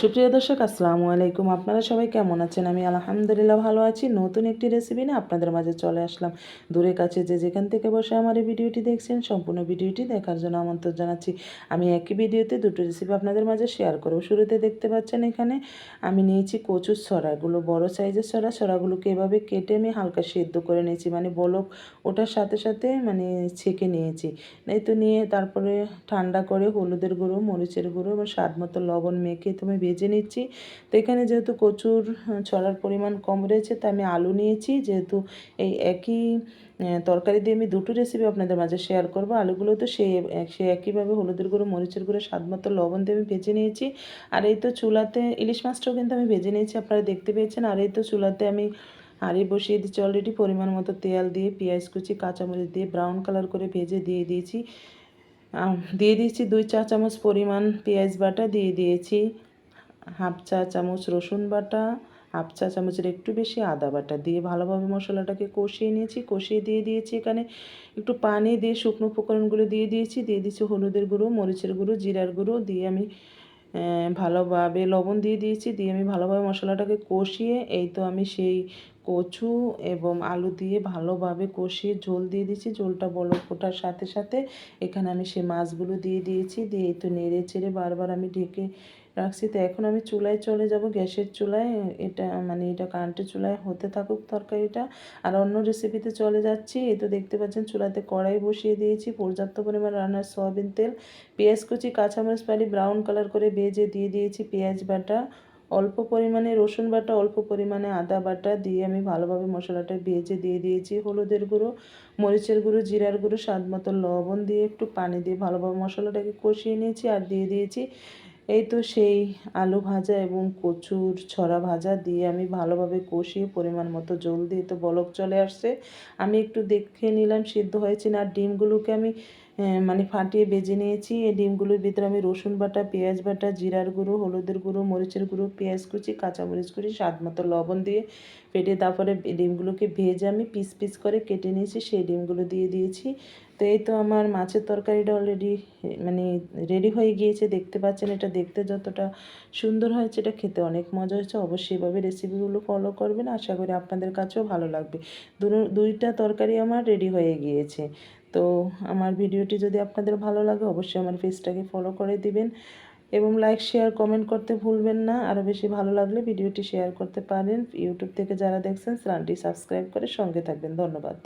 সুপ্রিয় দর্শক আসসালামু আলাইকুম। আপনারা সবাই কেমন আছেন? আমি আলহামদুলিল্লাহ ভালো আছি। নতুন একটি রেসিপি নিয়ে আপনাদের মাঝে চলে আসলাম। দূরে কাছে যে যেখান থেকে বসে আমার এই ভিডিওটি দেখছেন, সম্পূর্ণ ভিডিওটি দেখার জন্য আমন্ত্রণ জানাচ্ছি। আমি একই ভিডিওতে দুটো রেসিপি আপনাদের মাঝে শেয়ার করব। শুরুতে দেখতে পাচ্ছেন এখানে আমি নিয়েছি কচুর ছড়া। এগুলো বড় সাইজের ছড়া। ছড়াগুলোকে এভাবে কেটে আমি হালকা সেদ্ধ করে নিয়েছি। মানে বলক ওঠার সাথে সাথে ছেঁকে নিয়েছি। এই তো নিয়ে তারপরে ঠান্ডা করে হলুদের গুঁড়ো, মরিচের গুঁড়ো এবং স্বাদ মতো লবণ মেখে তো আমি ভেজে নিচ্ছি। তো এখানে যেহেতু কচুর ছড়ার পরিমাণ কম রয়েছে, তো আমি আলু নিয়েছি। যেহেতু এই একই তরকারি দিয়ে আমি দুটো রেসিপি আপনাদের মাঝে শেয়ার করব। আলুগুলো তো সে একইভাবে হলুদের গুঁড়ো, মরিচের গুঁড়ো, স্বাদ মতো লবণ দিয়ে আমি ভেজে নিয়েছি। আর এই তো চুলাতে ইলিশ মাছটাও কিন্তু আমি ভেজে নিয়েছি, আপনারা দেখতে পেয়েছেন। আর এই তো চুলাতে আমি হাঁড়ি বসিয়ে দিচ্ছি অলরেডি। পরিমাণ মতো তেল দিয়ে পেঁয়াজ কুচি, কাঁচামরিচ দিয়ে ব্রাউন কালার করে ভেজে দিয়ে দিয়েছি 2 চা চামচ পরিমাণ পেঁয়াজ বাটা, দিয়ে দিয়েছি হাফ চা চামচ রসুন বাটা, হাফ চা চামচের একটু বেশি আদা বাটা দিয়ে ভালোভাবে মশলাটাকে কষিয়ে নিয়েছি। কষিয়ে দিয়ে দিয়েছি এখানে একটু পানি দিয়ে শুকনো উপকরণগুলো দিয়ে দিয়েছি হলুদের গুঁড়ো, মরিচের গুঁড়ো, জিরার গুঁড়ো দিয়ে আমি ভালোভাবে লবণ দিয়ে দিয়েছি। দিয়ে আমি ভালোভাবে মশলাটাকে কষিয়ে এই তো আমি সেই কচু এবং আলু দিয়ে ভালোভাবে কষিয়ে ঝোল দিয়ে দিয়েছি। ঝোলটা বলক ওঠার সাথে সাথে এখানে আমি সেই মাছগুলো দিয়ে দিয়েছি। দিয়ে এই তো নেড়ে চেড়ে বারবার আমি ঢেকে রাখছি। তো এখন আমি চুলায় চলে যাব, গ্যাসের চুলায়। এটা কারেন্টের চুলায় হতে থাকুক তরকারিটা। আর অন্য রেসিপিতে চলে যাচ্ছি। এই তো দেখতে পাচ্ছেন চুলাতে কড়াই বসিয়ে দিয়েছি। পর্যাপ্ত পরিমাণ রান্নার সয়াবিন তেল, পেঁয়াজ কুচি, কাঁচামরিচ ফালি ব্রাউন কালার করে ভেজে দিয়ে দিয়েছি পেঁয়াজ বাটা, অল্প পরিমাণে রসুন বাটা, অল্প পরিমাণে আদা বাটা দিয়ে আমি ভালোভাবে মশলাটা ভেজে দিয়ে দিয়েছি হলুদের গুঁড়ো, মরিচের গুঁড়ো, জিরার গুঁড়ো, স্বাদ মতো লবণ দিয়ে একটু পানি দিয়ে ভালোভাবে মশলাটাকে কষিয়ে নিয়েছি। আর দিয়ে দিয়েছি এই তো সেই আলু ভাজা এবং কচুর ছড়া ভাজা দিয়ে আমি ভালোভাবে কষিয়ে পরিমাণ মতো জল দিয়ে তো বলক চলে আসছে। আমি একটু দেখে নিলাম সিদ্ধ হয়েছে না। আর ডিমগুলোকে আমি ফাটিয়ে ভেজে নিয়েছি। এই ডিমগুলোর ভিতরে আমি রসুন বাটা, পেঁয়াজ বাটা, জিরার গুঁড়ো, হলুদের গুঁড়ো, মরিচের গুঁড়ো, পেঁয়াজ কুচি, কাঁচামরিচ কুচি, স্বাদ মতো লবণ দিয়ে ফেটে তারপরে ডিমগুলোকে ভেজে আমি পিস পিস করে কেটে নিয়েছি। সেই ডিমগুলো দিয়ে দিয়েছি। তো এই তো আমার মাছের তরকারিটা অলরেডি রেডি হয়ে গিয়েছে। দেখতে পাচ্ছেন এটা দেখতে যতটা সুন্দর হয়েছে, এটা খেতে অনেক মজা হয়েছে। অবশ্যই এভাবে রেসিপিগুলো ফলো করবেন, আশা করি আপনাদের কাছেও ভালো লাগবে। দুইটা তরকারি আমার রেডি হয়ে গিয়েছে। তো আমার ভিডিওটি যদি আপনাদের ভালো লাগে অবশ্যই আমার পেজটাকে ফলো করে দিবেন এবং লাইক শেয়ার কমেন্ট করতে ভুলবেন না। আরও বেশি ভালো লাগলে ভিডিওটি শেয়ার করতে পারেন। ইউটিউব থেকে যারা দেখছেন চ্যানেলটি সাবস্ক্রাইব করে সঙ্গে থাকবেন। ধন্যবাদ।